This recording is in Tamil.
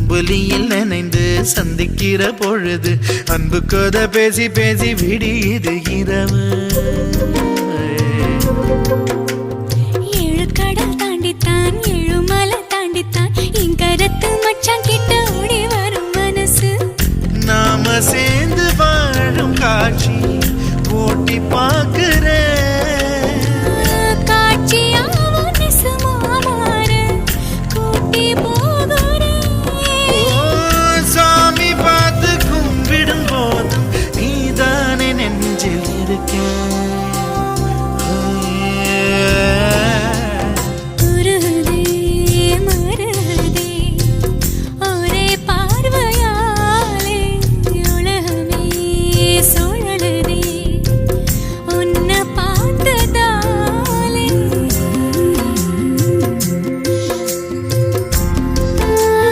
அம்புலியில் நினைந்து சந்திக்கிற பொழுது அன்பு கதை பேசி பேசி விடியுது இரவு. ஏழு கடல் தாண்டித்தான் ஏழு மலை தாண்டித்தான் என் கருத்து மச்சான் கிட்ட ஓடி வரும் மனசு. நாம சேர்ந்து வாழும் காட்சி போட்டி பார்க்கிறேன்.